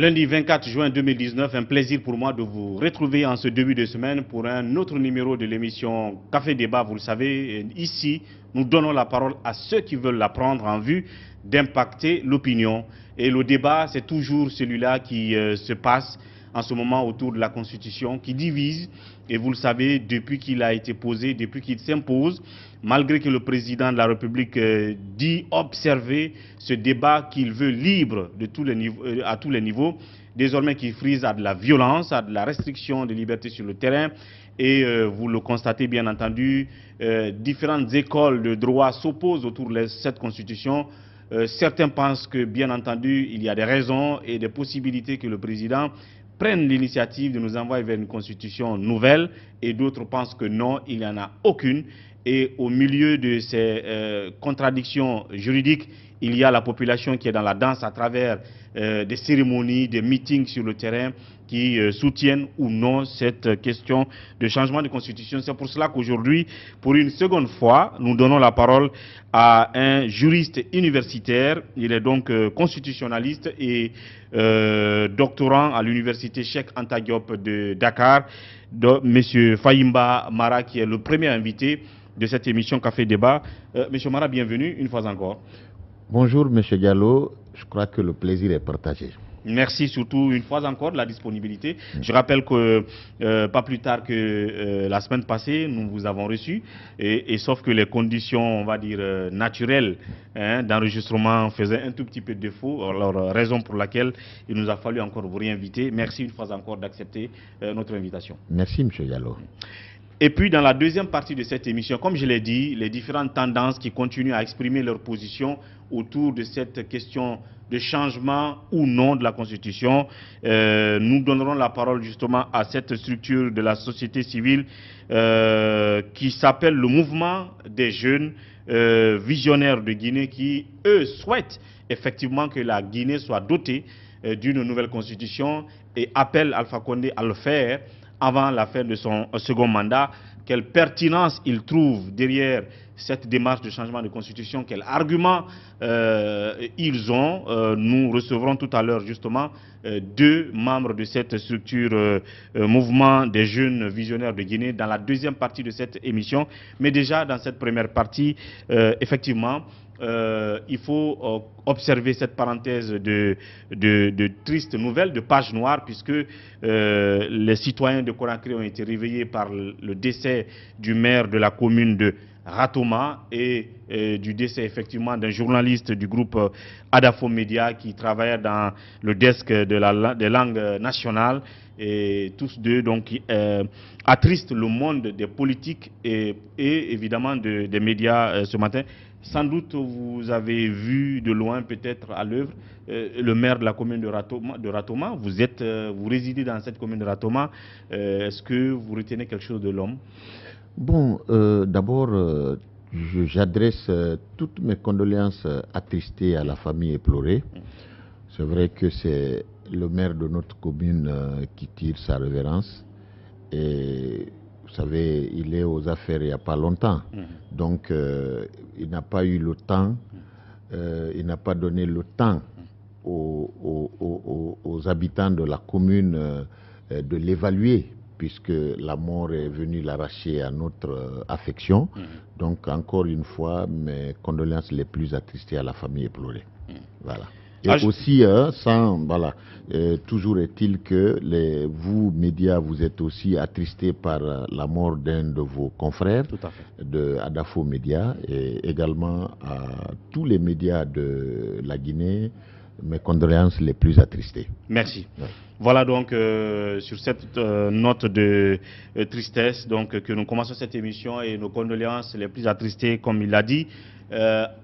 Lundi 24 juin 2019, un plaisir pour moi de vous retrouver en ce début de semaine pour un autre numéro de l'émission Café Débat. Vous le savez, ici, nous donnons la parole à ceux qui veulent la prendre en vue d'impacter l'opinion. Et le débat, c'est toujours celui-là qui se passe en ce moment autour de la Constitution, qui divise. Et vous le savez, depuis qu'il a été posé, depuis qu'il s'impose, malgré que le président de la République dit observer ce débat qu'il veut libre de tous les niveaux, à tous les niveaux, désormais qui frise à de la violence, à de la restriction des libertés sur le terrain. Et vous le constatez bien entendu, différentes écoles de droit s'opposent autour de cette Constitution. Certains pensent que, bien entendu, il y a des raisons et des possibilités que le président prenne l'initiative de nous envoyer vers une constitution nouvelle, et d'autres pensent que non, il n'y en a aucune. Et au milieu de ces contradictions juridiques, il y a la population qui est dans la danse à travers des cérémonies, des meetings sur le terrain qui soutiennent ou non cette question de changement de constitution. C'est pour cela qu'aujourd'hui, pour une seconde fois, nous donnons la parole à un juriste universitaire. Il est donc constitutionnaliste et doctorant à l'université Cheikh Anta Diop de Dakar, M. Fahimba Mara, qui est le premier invité de cette émission Café Débat. Monsieur Mara, bienvenue une fois encore. Bonjour Monsieur Diallo, je crois que le plaisir est partagé. Merci surtout une fois encore de la disponibilité. Je rappelle que pas plus tard que la semaine passée, nous vous avons reçu, et sauf que les conditions, on va dire, naturelles d'enregistrement faisaient un tout petit peu de défaut, alors raison pour laquelle il nous a fallu encore vous réinviter. Merci une fois encore d'accepter notre invitation. Merci Monsieur Diallo. Et puis dans la deuxième partie de cette émission, comme je l'ai dit, les différentes tendances qui continuent à exprimer leur position autour de cette question de changement ou non de la Constitution, nous donnerons la parole justement à cette structure de la société civile qui s'appelle le Mouvement des jeunes visionnaires de Guinée, qui, eux, souhaitent effectivement que la Guinée soit dotée d'une nouvelle Constitution et appellent Alpha Condé à le faire avant la fin de son second mandat. Quelle pertinence il trouve derrière cette démarche de changement de constitution, quels arguments ils ont. Nous recevrons tout à l'heure justement deux membres de cette structure Mouvement des jeunes visionnaires de Guinée dans la deuxième partie de cette émission. Mais déjà dans cette première partie, effectivement, il faut observer cette parenthèse de tristes nouvelles, de pages noires, puisque les citoyens de Conakry ont été réveillés par le décès du maire de la commune de Ratoma et du décès effectivement d'un journaliste du groupe Adafo Média qui travaillait dans le desk des langues nationales, et tous deux donc attristent le monde des politiques et évidemment des médias ce matin. Sans doute vous avez vu de loin peut-être à l'œuvre le maire de la commune de Ratoma. Vous résidez dans cette commune de Ratoma. Est-ce que vous retenez quelque chose de l'homme? Bon, d'abord, j'adresse toutes mes condoléances attristées à la famille éplorée. C'est vrai que c'est le maire de notre commune qui tire sa révérence. Et vous savez, il est aux affaires il n'y a pas longtemps. Donc, il n'a pas eu le temps, il n'a pas donné le temps aux habitants de la commune de l'évaluer, puisque la mort est venue l'arracher à notre affection. Donc, encore une fois, mes condoléances les plus attristées à la famille éplorée. Voilà. Et aussi, toujours est-il que vous, médias, vous êtes aussi attristés par la mort d'un de vos confrères de Adafo Média, et également à tous les médias de la Guinée, mes condoléances les plus attristées. Merci. Ouais. Voilà donc sur cette note de tristesse donc, que nous commençons cette émission, et nos condoléances les plus attristées, comme il l'a dit,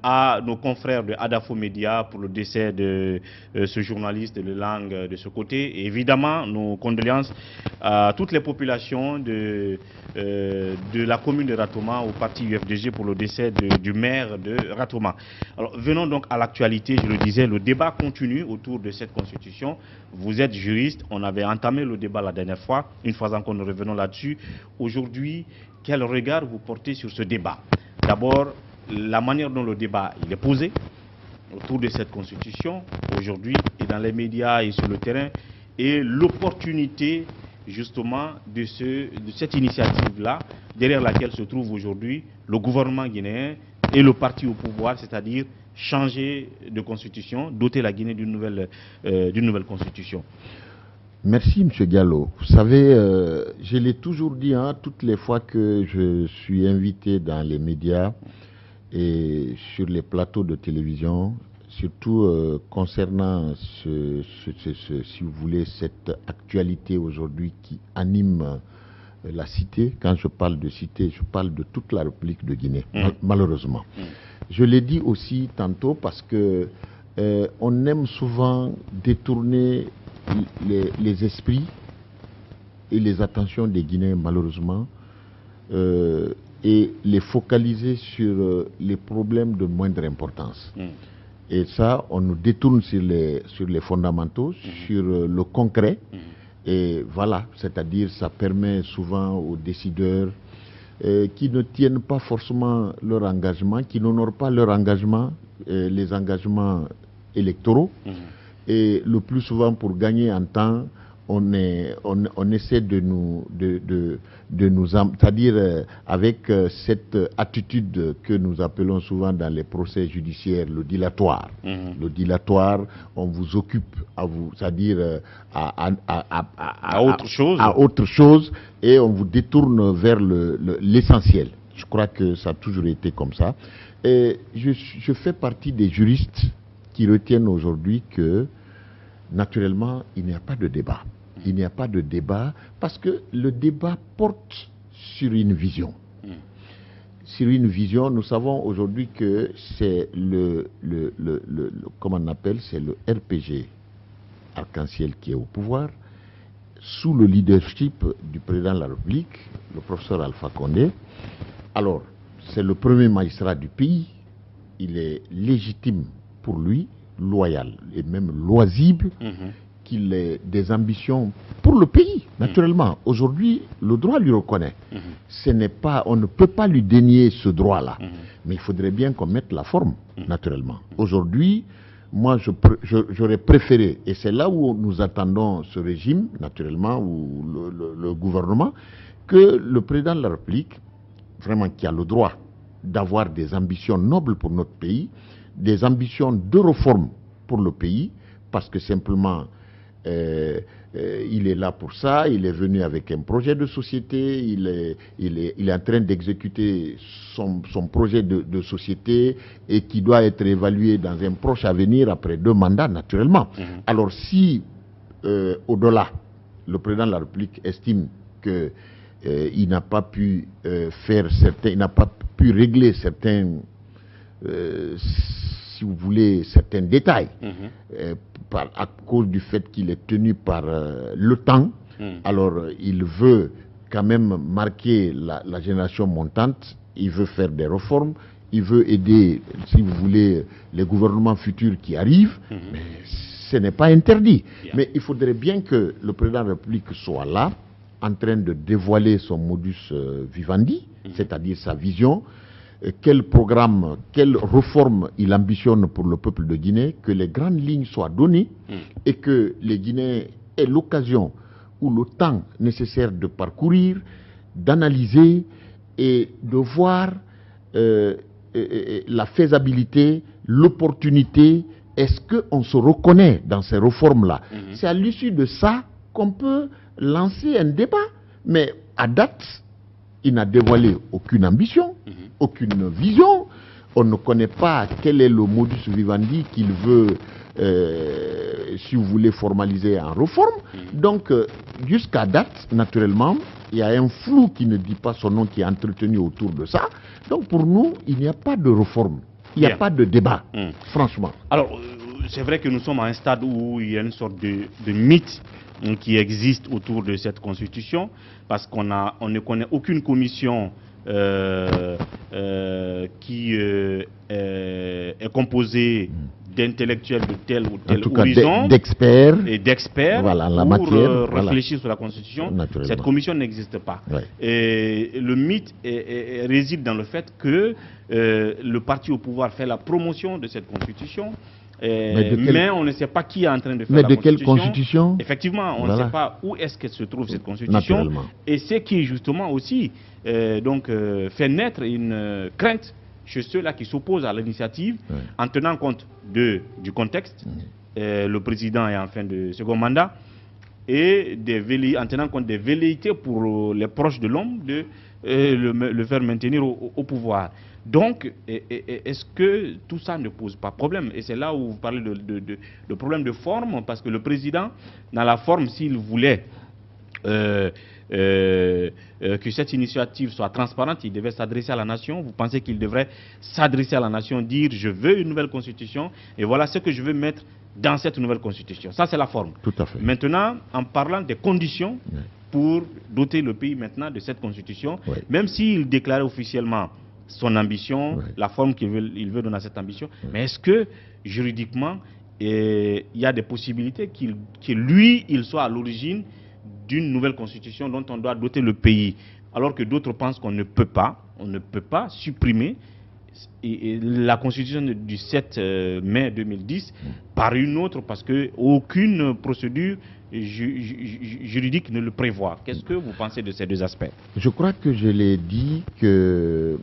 à nos confrères de Adafo Média pour le décès de ce journaliste de langue de ce côté. Et évidemment, nos condoléances à toutes les populations de la commune de Ratoma, au parti UFDG, pour le décès du maire de Ratoma. Alors, venons donc à l'actualité. Je le disais, le débat continue autour de cette constitution. Vous êtes juriste, on avait entamé le débat la dernière fois. Une fois encore, nous revenons là-dessus. Aujourd'hui, quel regard vous portez sur ce débat? D'abord, la manière dont le débat il est posé, autour de cette constitution aujourd'hui et dans les médias et sur le terrain, et l'opportunité justement de cette initiative-là, derrière laquelle se trouve aujourd'hui le gouvernement guinéen et le parti au pouvoir, c'est-à-dire changer de constitution, doter la Guinée d'une nouvelle constitution. Merci, M. Diallo. Vous savez, je l'ai toujours dit, hein, toutes les fois que je suis invité dans les médias et sur les plateaux de télévision, surtout concernant, si vous voulez, cette actualité aujourd'hui qui anime la cité. Quand je parle de cité, je parle de toute la République de Guinée, malheureusement. Je l'ai dit aussi tantôt parce que on aime souvent détourner les esprits et les attentions des Guinéens, malheureusement, et les focaliser sur les problèmes de moindre importance. Et ça, on nous détourne sur les fondamentaux, sur le concret. Et voilà, c'est-à-dire ça permet souvent aux décideurs qui ne tiennent pas forcément leur engagement, qui n'honorent pas leur engagement, les engagements électoraux. Et le plus souvent, pour gagner en temps, on essaie de nous c'est-à-dire avec cette attitude que nous appelons souvent dans les procès judiciaires le dilatoire. Le dilatoire, on vous occupe à vous, c'est-à-dire à autre chose, et on vous détourne vers l'essentiel. Je crois que ça a toujours été comme ça. Et je fais partie des juristes qui retiennent aujourd'hui que, naturellement, il n'y a pas de débat. Il n'y a pas de débat parce que le débat porte sur une vision. Sur une vision, nous savons aujourd'hui que c'est comment on appelle, c'est le RPG Arc-en-Ciel qui est au pouvoir, sous le leadership du président de la République, le professeur Alpha Condé. Alors, c'est le premier magistrat du pays, il est légitime pour lui, loyal et même loisible, qu'il ait des ambitions pour le pays, naturellement. Aujourd'hui, le droit lui reconnaît. Ce n'est pas, on ne peut pas lui dénier ce droit-là. Mais il faudrait bien qu'on mette la forme, naturellement. Aujourd'hui, moi, j'aurais préféré, et c'est là où nous attendons ce régime, naturellement, ou le gouvernement, que le président de la République, vraiment qui a le droit d'avoir des ambitions nobles pour notre pays, des ambitions de réforme pour le pays, parce que simplement, il est là pour ça, il est venu avec un projet de société, il est en train d'exécuter son projet de société et qui doit être évalué dans un proche avenir après 2 mandats, naturellement. Alors si, au-delà, le président de la République estime que il n'a pas pu il n'a pas pu régler certains, si vous voulez, certains détails, à cause du fait qu'il est tenu par le temps. Alors il veut quand même marquer la génération montante, il veut faire des réformes, il veut aider, si vous voulez, les gouvernements futurs qui arrivent, mais ce n'est pas interdit. Mais il faudrait bien que le président de la République soit là, en train de dévoiler son modus vivendi, c'est-à-dire sa vision, quel programme, quelle réforme il ambitionne pour le peuple de Guinée, que les grandes lignes soient données et que les Guinéens aient l'occasion ou le temps nécessaire de parcourir, d'analyser et de voir la faisabilité, l'opportunité. Est-ce qu'on se reconnaît dans ces réformes-là? C'est à l'issue de ça qu'on peut lancer un débat. Mais à date, il n'a dévoilé aucune ambition, aucune vision. On ne connaît pas quel est le modus vivendi qu'il veut, si vous voulez, formaliser en réforme. Donc, jusqu'à date, naturellement, il y a un flou qui ne dit pas son nom qui est entretenu autour de ça. Donc, pour nous, il n'y a pas de réforme. Il n'y a pas de débat, franchement. Alors, c'est vrai que nous sommes à un stade où il y a une sorte de mythe qui existe autour de cette constitution, parce qu'on ne connaît aucune commission qui est composée d'intellectuels de tel ou En tel tout cas, horizon d'experts. et d'experts Voilà, la pour matière, réfléchir sur la Constitution. Naturellement. Cette commission n'existe pas. Ouais. Et le mythe réside dans le fait que le parti au pouvoir fait la promotion de cette Constitution. Mais on ne sait pas qui est en train de faire mais la de Constitution. quelle Constitution? Effectivement, on Voilà. ne sait pas où est-ce qu'elle se trouve cette Constitution. Naturellement. Et c'est qui justement aussi fait naître une crainte chez ceux-là qui s'opposent à l'initiative, Ouais. en tenant compte du contexte. Le président est en fin de second mandat, et en tenant compte des velléités pour les proches de l'homme de le faire maintenir au pouvoir. Donc, est-ce que tout ça ne pose pas problème? Et c'est là où vous parlez de problème de forme, parce que le président, dans la forme, s'il voulait que cette initiative soit transparente, il devait s'adresser à la nation. Vous pensez qu'il devrait s'adresser à la nation, dire je veux une nouvelle constitution et voilà ce que je veux mettre dans cette nouvelle constitution. Ça, c'est la forme. Tout à fait. Maintenant, en parlant des conditions pour doter le pays maintenant de cette constitution, même s'il déclarait officiellement son ambition, la forme qu'il veut donner à cette ambition, mais est-ce que juridiquement, il y a des possibilités que lui, il soit à l'origine d'une nouvelle constitution dont on doit doter le pays, alors que d'autres pensent qu'on ne peut pas, supprimer la constitution du 7 mai 2010 par une autre, parce qu'aucune procédure juridique ne le prévoit. Qu'est-ce que vous pensez de ces deux aspects? Je crois que je l'ai dit que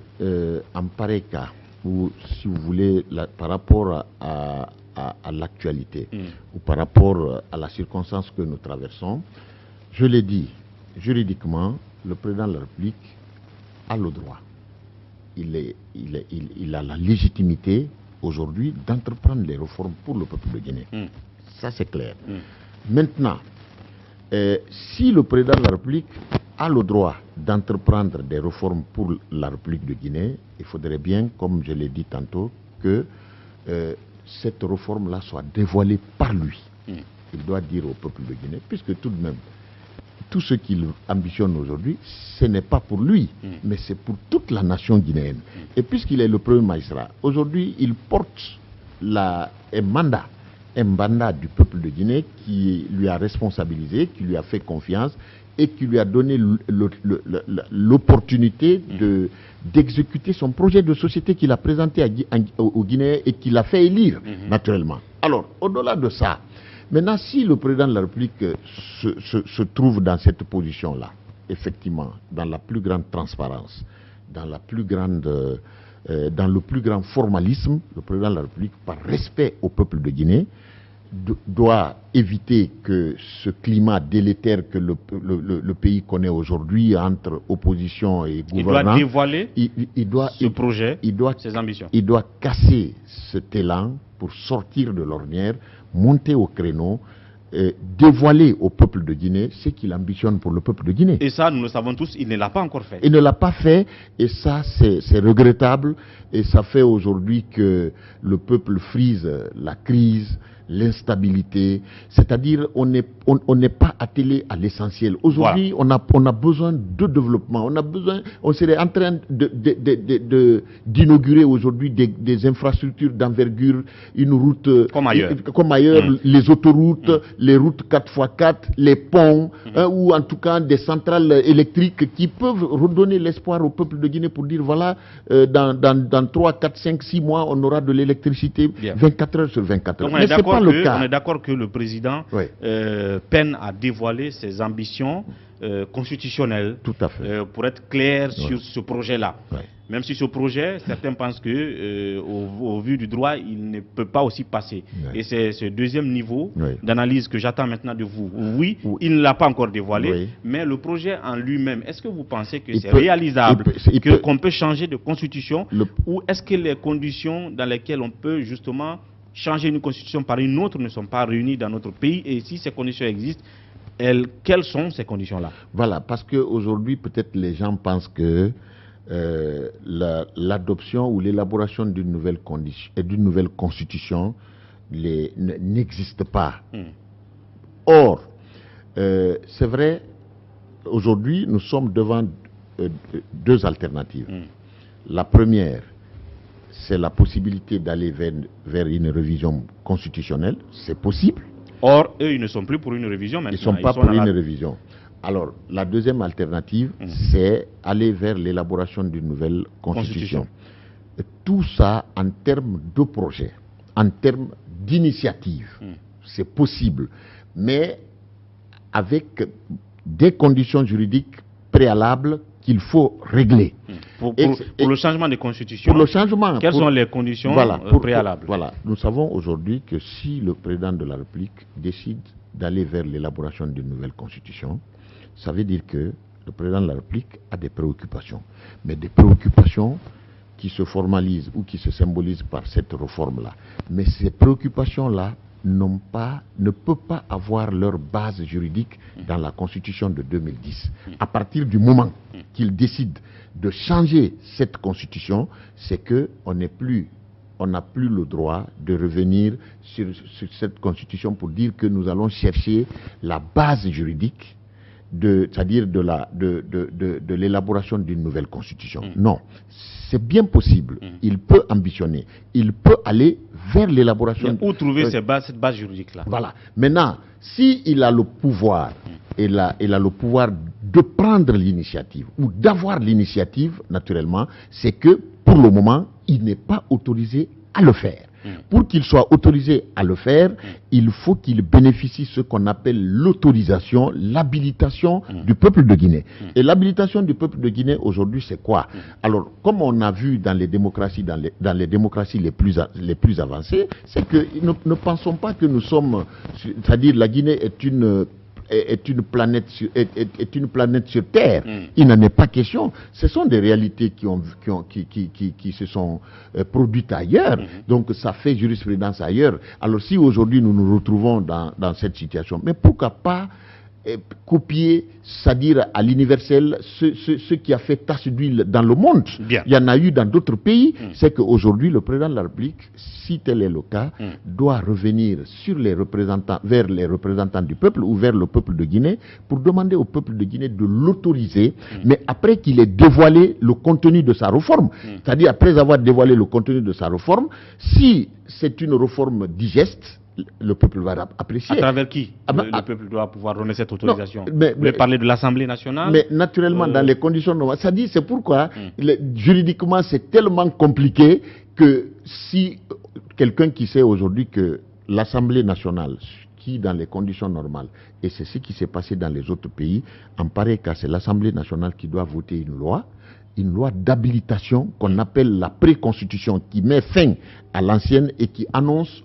en pareil cas, ou si vous voulez, par rapport à l'actualité, ou par rapport à la circonstance que nous traversons, je l'ai dit, juridiquement, le président de la République a le droit. Il a la légitimité aujourd'hui d'entreprendre les réformes pour le peuple de Guinée. Ça, c'est clair. Maintenant, si le président de la République a le droit d'entreprendre des réformes pour la République de Guinée, il faudrait bien, comme je l'ai dit tantôt, que cette réforme-là soit dévoilée par lui. Il doit dire au peuple de Guinée, puisque tout de même, tout ce qu'il ambitionne aujourd'hui, ce n'est pas pour lui, mais c'est pour toute la nation guinéenne. Et puisqu'il est le premier magistrat, aujourd'hui, il porte un mandat du peuple de Guinée qui lui a responsabilisé, qui lui a fait confiance et qui lui a donné l'opportunité d'exécuter son projet de société qu'il a présenté aux Guinéens et qu'il a fait élire, naturellement. Alors, au-delà de ça, maintenant, si le président de la République se trouve dans cette position-là, effectivement, dans la plus grande transparence, dans le plus grand formalisme, le président de la République, par respect au peuple de Guinée, doit éviter que ce climat délétère que le pays connaît aujourd'hui entre opposition et gouvernement. Il doit dévoiler ce projet, ses ambitions. Il doit casser cet élan pour sortir de l'ornière, monter au créneau, dévoiler au peuple de Guinée ce qu'il ambitionne pour le peuple de Guinée. Et ça, nous le savons tous, il ne l'a pas encore fait. Il ne l'a pas fait, et ça, c'est regrettable, et ça fait aujourd'hui que le peuple frise la crise, l'instabilité, c'est-à-dire on n'est pas attelé à l'essentiel. Aujourd'hui, on a besoin de développement, on serait en train d'inaugurer aujourd'hui des infrastructures d'envergure, une route comme ailleurs, les autoroutes, les routes 4x4, les ponts, ou en tout cas des centrales électriques qui peuvent redonner l'espoir au peuple de Guinée pour dire voilà, dans 3, 4, 5, 6 mois, on aura de l'électricité 24 heures sur 24 heures. Mais c'est pas le cas. On est d'accord que le président peine à dévoiler ses ambitions constitutionnelles. Tout à fait. Pour être clair sur ce projet-là. Même si ce projet, certains pensent que, au vu du droit, il ne peut pas aussi passer. Et c'est ce deuxième niveau d'analyse que j'attends maintenant de vous. Oui, il ne l'a pas encore dévoilé, mais le projet en lui-même, est-ce que vous pensez que c'est réalisable, qu'on peut changer de constitution, ou est-ce que les conditions dans lesquelles on peut justement changer une constitution par une autre ne sont pas réunies dans notre pays, et si ces conditions existent, quelles sont ces conditions-là? Voilà, parce qu'aujourd'hui, peut-être les gens pensent que l'adoption ou l'élaboration d'une nouvelle constitution n'existe pas. Or, c'est vrai, aujourd'hui, nous sommes devant deux alternatives. La première, c'est la possibilité d'aller vers une révision constitutionnelle. C'est possible. Or, eux, ils ne sont plus pour une révision maintenant. Ils ne sont pas pour une révision. Alors, la deuxième alternative, c'est aller vers l'élaboration d'une nouvelle constitution. Tout ça en termes de projet, en termes d'initiative. C'est possible. Mais avec des conditions juridiques préalables qu'il faut régler. Pour le changement de constitution, pour le changement, quelles sont les conditions préalables? Nous savons aujourd'hui que si le président de la République décide d'aller vers l'élaboration d'une nouvelle constitution, ça veut dire que le président de la République a des préoccupations. Mais des préoccupations qui se formalisent ou qui se symbolisent par cette réforme-là. Mais ces préoccupations-là ne peuvent pas avoir leur base juridique dans la Constitution de 2010. À partir du moment qu'il décide de changer cette Constitution, c'est qu'on n'a plus le droit de revenir sur cette Constitution pour dire que nous allons chercher la base juridique, c'est-à-dire de l'élaboration d'une nouvelle Constitution. Non, c'est bien possible. Il peut ambitionner. Il peut aller vers l'élaboration. Où trouver cette base juridique-là? Voilà. Maintenant, s'il a le pouvoir, il a le pouvoir de prendre l'initiative ou d'avoir l'initiative, naturellement, c'est que pour le moment, il n'est pas autorisé à le faire. Pour qu'il soit autorisé à le faire, il faut qu'il bénéficie de ce qu'on appelle l'autorisation, l'habilitation du peuple de Guinée. Et l'habilitation du peuple de Guinée aujourd'hui, c'est quoi? Alors, comme on a vu dans les démocraties, les plus avancées, c'est que ne pensons pas que nous sommes, c'est-à-dire la Guinée est une planète sur Terre. Il n'en est pas question. Ce sont des réalités qui se sont produites ailleurs. Donc ça fait jurisprudence ailleurs. Alors si aujourd'hui nous nous retrouvons dans cette situation, mais pourquoi pas copier, c'est-à-dire à l'universel, ce qui a fait tache d'huile dans le monde. Bien. Il y en a eu dans d'autres pays. C'est qu'aujourd'hui, le président de la République, si tel est le cas, doit revenir vers les représentants du peuple ou vers le peuple de Guinée pour demander au peuple de Guinée de l'autoriser, mais après qu'il ait dévoilé le contenu de sa réforme. C'est-à-dire après avoir dévoilé le contenu de sa réforme, si c'est une réforme digeste, le peuple va apprécier. À travers qui le peuple doit pouvoir donner cette autorisation? Vous voulez parler de l'Assemblée nationale? Mais naturellement, dans les conditions normales. C'est pourquoi, juridiquement, c'est tellement compliqué que si quelqu'un qui sait aujourd'hui que l'Assemblée nationale, qui dans les conditions normales, et c'est ce qui s'est passé dans les autres pays, en pareil cas, c'est l'Assemblée nationale qui doit voter une loi d'habilitation qu'on appelle la pré-constitution, qui met fin à l'ancienne et qui annonce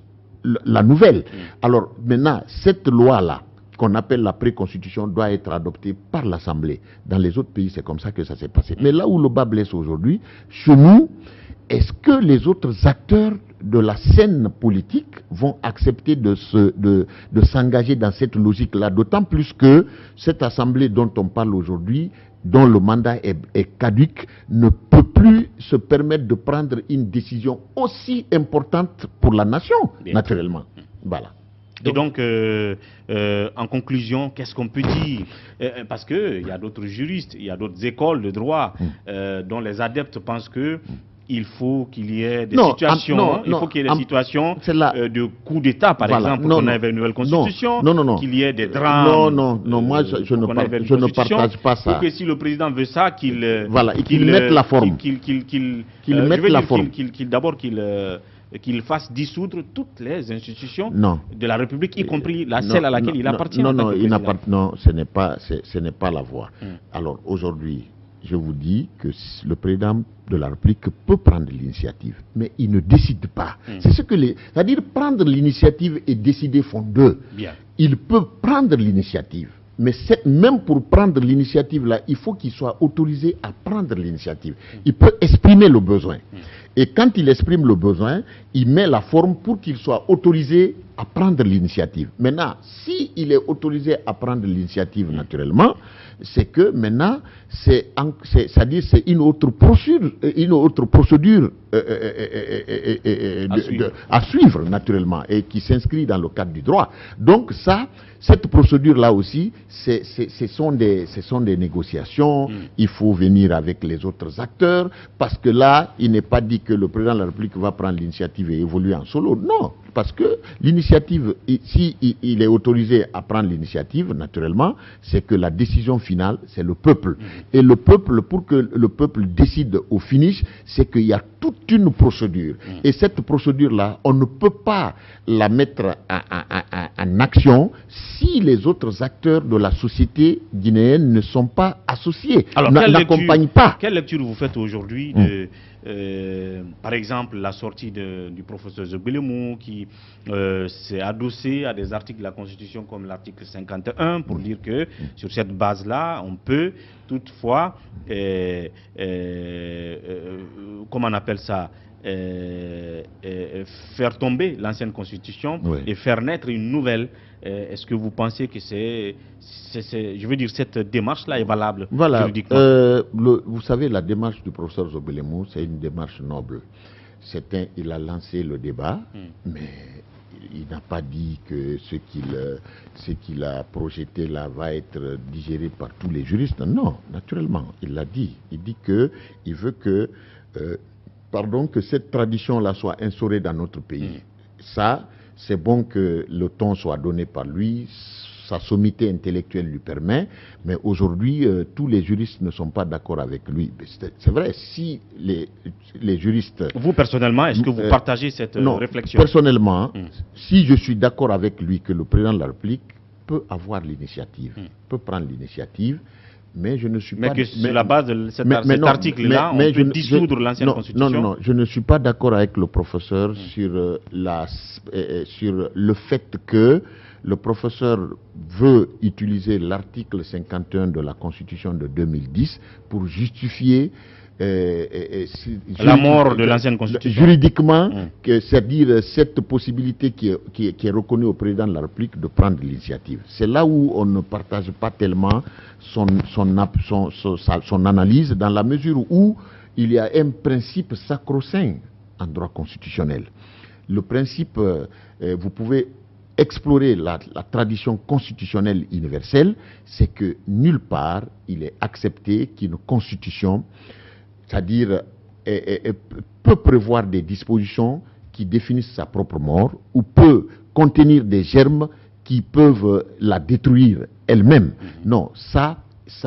la nouvelle. Alors maintenant, cette loi-là, qu'on appelle la pré-constitution, doit être adoptée par l'Assemblée. Dans les autres pays, c'est comme ça que ça s'est passé. Mais là où le bas blesse aujourd'hui, chez nous, est-ce que les autres acteurs de la scène politique vont accepter de s'engager dans cette logique-là? D'autant plus que cette Assemblée dont on parle aujourd'hui, dont le mandat est caduc, ne peut plus se permettre de prendre une décision aussi importante pour la nation, naturellement. Voilà. Et donc, en conclusion, qu'est-ce qu'on peut dire? Parce qu'il y a d'autres juristes, il y a d'autres écoles de droit dont les adeptes pensent que il faut qu'il y ait des situations, il faut qu'il y ait des situations de coup d'État, par exemple, pour qu'on ait une nouvelle constitution, qu'il y ait des drames. Non, moi je ne partage pas ça. Pour que si le président veut ça, qu'il mette la forme. D'abord qu'il fasse dissoudre toutes les institutions de la République, y compris celle à laquelle il appartient. Non, ce n'est pas la voie. Alors aujourd'hui, je vous dis que le président de la République peut prendre l'initiative, mais il ne décide pas. C'est ce que c'est-à-dire prendre l'initiative et décider font deux. Bien. Il peut prendre l'initiative, mais même pour prendre l'initiative là, il faut qu'il soit autorisé à prendre l'initiative. Il peut exprimer le besoin. Et quand il exprime le besoin, il met la forme pour qu'il soit autorisé à prendre l'initiative. Maintenant, s'il est autorisé à prendre l'initiative naturellement, c'est que maintenant, c'est-à-dire c'est une autre procédure à suivre naturellement et qui s'inscrit dans le cadre du droit. Donc cette procédure-là aussi, ce sont des négociations. Il faut venir avec les autres acteurs parce que là, il n'est pas dit que le président de la République va prendre l'initiative et évoluer en solo. Non, parce que l'initiative, si il est autorisé à prendre l'initiative, naturellement, c'est que la décision finale, c'est le peuple. Et le peuple, pour que le peuple décide au finish, c'est qu'il y a toute une procédure. Et cette procédure-là, on ne peut pas la mettre en action si les autres acteurs de la société guinéenne ne sont pas associés, n'accompagnent pas. Quelle lecture vous faites aujourd'hui par exemple, la sortie du professeur Zogbelemou qui s'est adossé à des articles de la Constitution comme l'article 51 pour dire que sur cette base-là, on peut toutefois, comment on appelle ça, faire tomber l'ancienne Constitution et faire naître une nouvelle. Est-ce que vous pensez que je veux dire, cette démarche-là est valable juridiquement? Vous savez, la démarche du professeur Zogbelemou, c'est une démarche noble. Il a lancé le débat, mais il n'a pas dit que ce qu'il a projeté là va être digéré par tous les juristes. Non, naturellement, il l'a dit. Il dit qu'il veut que cette tradition-là soit instaurée dans notre pays. Ça, c'est bon que le ton soit donné par lui, sa sommité intellectuelle lui permet, mais aujourd'hui, tous les juristes ne sont pas d'accord avec lui. C'est vrai, si les juristes... Vous, personnellement, est-ce que vous partagez cette réflexion? Personnellement, si je suis d'accord avec lui que le président de la République peut avoir l'initiative, peut prendre l'initiative, mais je ne suis pas... Mais que sur la base de cet article-là, on peut dissoudre l'ancienne Constitution? Non, je ne suis pas d'accord avec le professeur sur le fait que le professeur veut utiliser l'article 51 de la Constitution de 2010 pour justifier la mort de l'ancienne Constitution. Juridiquement, c'est-à-dire cette possibilité qui est reconnue au président de la République de prendre l'initiative. C'est là où on ne partage pas tellement son analyse, dans la mesure où il y a un principe sacro-saint en droit constitutionnel. Le principe, vous pouvez explorer la tradition constitutionnelle universelle, c'est que nulle part il est accepté qu'une constitution, c'est-à-dire peut prévoir des dispositions qui définissent sa propre mort ou peut contenir des germes qui peuvent la détruire elle-même. Non, ça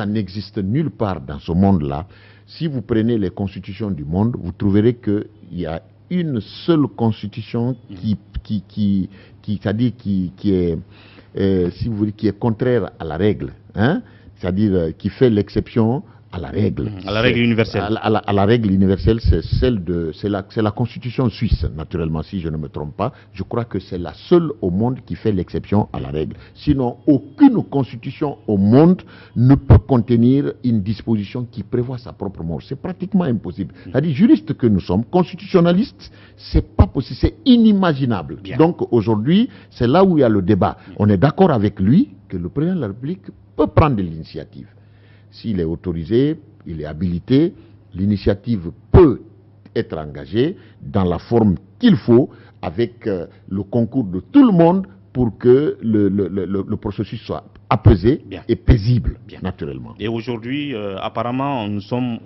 n'existe nulle part dans ce monde-là. Si vous prenez les constitutions du monde, vous trouverez qu'il y a une seule constitution qui est, si vous voulez, qui est contraire à la règle, hein? C'est-à-dire qui fait l'exception à la règle. À la règle universelle. À la règle universelle, c'est la Constitution suisse, naturellement, si je ne me trompe pas. Je crois que c'est la seule au monde qui fait l'exception à la règle. Sinon, aucune constitution au monde ne peut contenir une disposition qui prévoit sa propre mort. C'est pratiquement impossible. C'est-à-dire, juristes que nous sommes, constitutionnalistes, c'est pas possible, c'est inimaginable. Bien. Donc, aujourd'hui, c'est là où il y a le débat. On est d'accord avec lui que le président de la République peut prendre l'initiative. S'il est autorisé, il est habilité, l'initiative peut être engagée dans la forme qu'il faut, avec le concours de tout le monde pour que le processus soit apaisé et paisible, naturellement. Et aujourd'hui, apparemment, nous sommes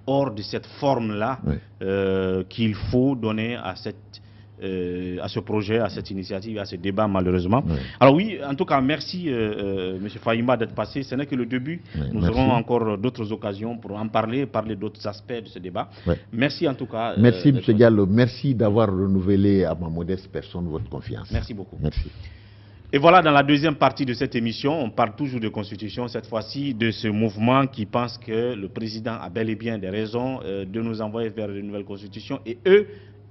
hors de cette forme-là qu'il faut donner à ce projet, à cette initiative, à ce débat, malheureusement. Alors oui, en tout cas, merci M. Fahima d'être passé. Ce n'est que le début. Nous aurons encore d'autres occasions pour en parler d'autres aspects de ce débat. Merci en tout cas. Merci M. Diallo. Merci d'avoir renouvelé à ma modeste personne votre confiance. Merci beaucoup. Merci. Et voilà, dans la deuxième partie de cette émission, on parle toujours de constitution, cette fois-ci de ce mouvement qui pense que le président a bel et bien des raisons de nous envoyer vers une nouvelle constitution, et eux,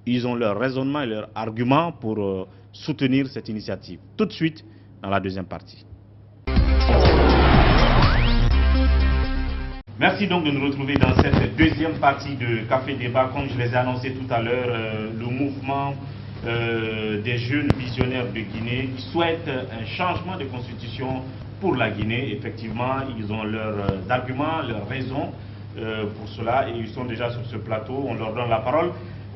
ils ont leur raisonnement et leurs arguments pour soutenir cette initiative. Tout de suite, dans la deuxième partie. Merci donc de nous retrouver dans cette deuxième partie de Café Débat. Comme je les ai annoncé tout à l'heure, le mouvement des jeunes visionnaires de Guinée qui souhaitent un changement de constitution pour la Guinée. Effectivement, ils ont leurs arguments, leurs raisons pour cela, et ils sont déjà sur ce plateau. On leur donne la parole,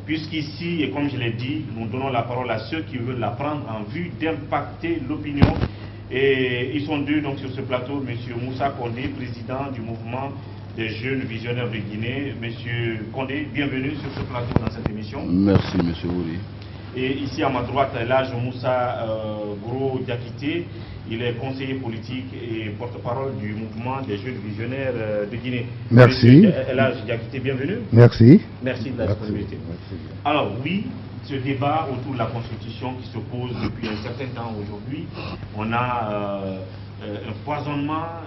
puisqu'ici, et comme je l'ai dit, nous donnons la parole à ceux qui veulent la prendre en vue d'impacter l'opinion. Et ils sont deux donc sur ce plateau, M. Moussa Condé, président du mouvement des jeunes visionnaires de Guinée. M. Condé, bienvenue sur ce plateau dans cette émission. Merci, M. Ouri. Et ici à ma droite, Elhadj Moussa Gro Diakité, il est conseiller politique et porte-parole du mouvement des jeunes visionnaires de Guinée. Merci. Elhadj Diakité, bienvenue. Merci. Merci de la disponibilité. Alors oui, ce débat autour de la Constitution qui se pose depuis un certain temps aujourd'hui, on a un foisonnement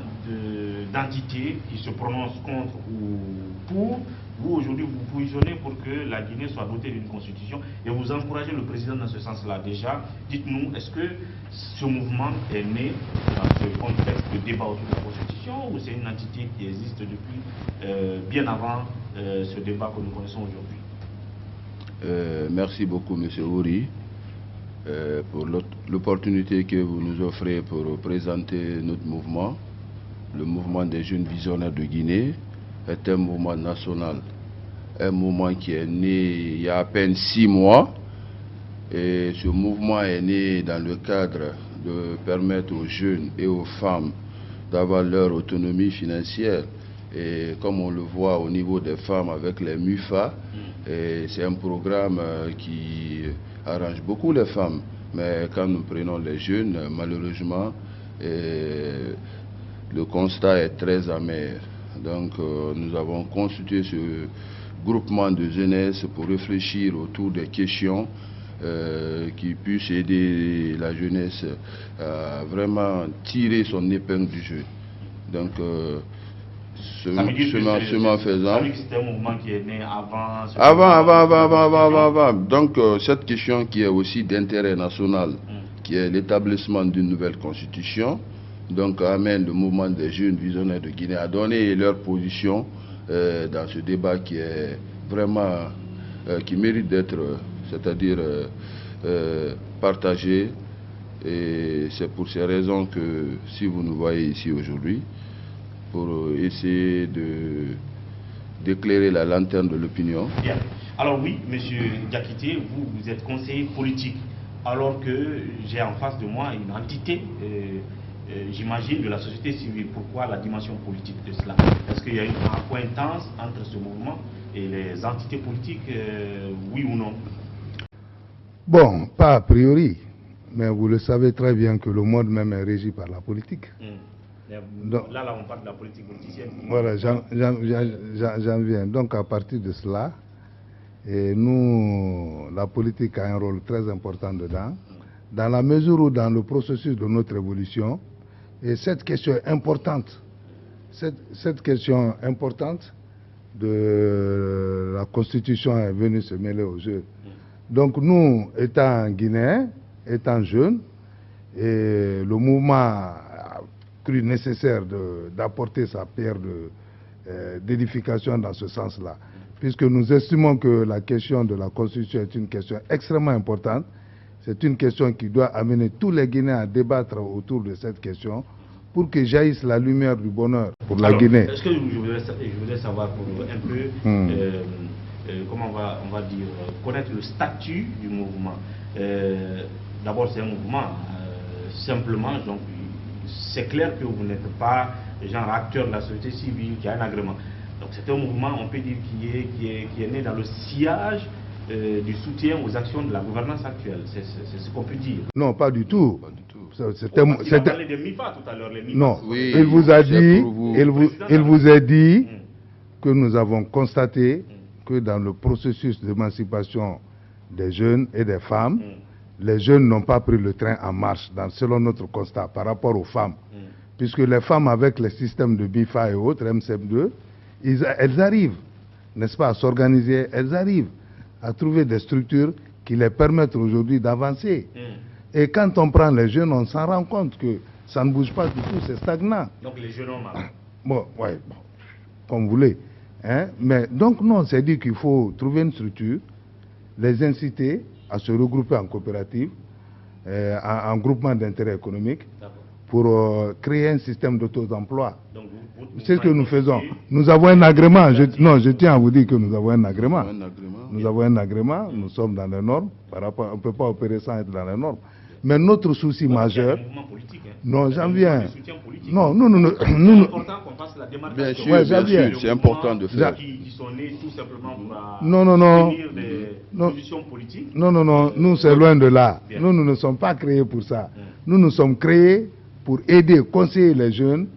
d'entités qui se prononcent contre ou pour. Vous, aujourd'hui, vous positionnez pour que la Guinée soit dotée d'une constitution et vous encouragez le président dans ce sens-là. Déjà, dites-nous, est-ce que ce mouvement est né dans ce contexte de débat autour de la constitution ou c'est une entité qui existe depuis bien avant ce débat que nous connaissons aujourd'hui? Merci beaucoup, M. Ouri, pour l'opportunité que vous nous offrez pour présenter notre mouvement. Le mouvement des jeunes visionnaires de Guinée est un mouvement national, un mouvement qui est né il y a à peine 6 mois. Et ce mouvement est né dans le cadre de permettre aux jeunes et aux femmes d'avoir leur autonomie financière. Et comme on le voit au niveau des femmes avec les MUFA, c'est un programme qui arrange beaucoup les femmes. Mais quand nous prenons les jeunes, malheureusement, le constat est très amer. Donc nous avons constitué ce groupement de jeunesse pour réfléchir autour des questions qui puissent aider la jeunesse à vraiment tirer son épingle du jeu. Donc chemin faisant. C'était un mouvement qui est né avant. Avant. Donc cette question qui est aussi d'intérêt national, qui est l'établissement d'une nouvelle constitution, donc amène le mouvement des jeunes visionnaires de Guinée à donner leur position dans ce débat qui est vraiment, qui mérite d'être, c'est-à-dire partagé. Et c'est pour ces raisons que si vous nous voyez ici aujourd'hui, pour essayer d'éclairer la lanterne de l'opinion. Bien. Alors oui, M. Diakité, vous êtes conseiller politique, alors que j'ai en face de moi une entité, j'imagine, de la société civile. Pourquoi la dimension politique de cela? Est-ce qu'il y a une accointance entre ce mouvement et les entités politiques, oui ou non? Bon, pas a priori, mais vous le savez très bien que le monde même est régi par la politique. Donc, là, on parle de la politique politicienne. Voilà, j'en viens. Donc, à partir de cela, et nous, la politique a un rôle très important dedans, dans la mesure où, dans le processus de notre évolution, et cette question importante, cette question importante de la Constitution est venue se mêler au jeu. Donc, nous, étant Guinéens, étant jeunes, et le mouvement a cru nécessaire d'apporter sa pierre d'édification dans ce sens-là, puisque nous estimons que la question de la Constitution est une question extrêmement importante. C'est une question qui doit amener tous les Guinéens à débattre autour de cette question pour que jaillisse la lumière du bonheur pour la Guinée. Est-ce que je voudrais savoir pour un peu, comment on va dire, connaître le statut du mouvement. D'abord, c'est un mouvement, simplement, donc c'est clair que vous n'êtes pas genre acteur de la société civile qui a un agrément. Donc c'est un mouvement, on peut dire, qui est né dans le sillage du soutien aux actions de la gouvernance actuelle. C'est ce qu'on peut dire. Non, pas du tout. Il a parlé des MIFA tout à l'heure. Non, oui, il vous a dit, il vous a dit que nous avons constaté que dans le processus d'émancipation des jeunes et des femmes, les jeunes n'ont pas pris le train en marche, selon notre constat, par rapport aux femmes. Puisque les femmes, avec les systèmes de BIFA et autres, MCM2, elles arrivent, n'est-ce pas, à s'organiser, elles arrivent à trouver des structures qui les permettent aujourd'hui d'avancer. Et quand on prend les jeunes, on s'en rend compte que ça ne bouge pas du tout, c'est stagnant. Donc les jeunes ont mal. Bon, ouais, bon, comme vous voulez. Hein? Mais donc, nous, on s'est dit qu'il faut trouver une structure, les inciter à se regrouper en coopérative, en groupement d'intérêt économique, pour créer un système d'auto-emploi. C'est ce que nous faisons. Nous avons un agrément. Je tiens à vous dire que nous avons un agrément. Nous avons un agrément, nous sommes dans les normes. Par rapport, on ne peut pas opérer sans être dans les normes. Mais notre souci majeur... Non, j'en viens. Non, c'est important qu'on fasse la démarche. Bien sûr, c'est important de faire. Qui sont nés tout simplement pour non, des positions politiques. Non, nous c'est loin de là. Nous ne sommes pas créés pour ça. Nous sommes créés pour aider, conseiller les jeunes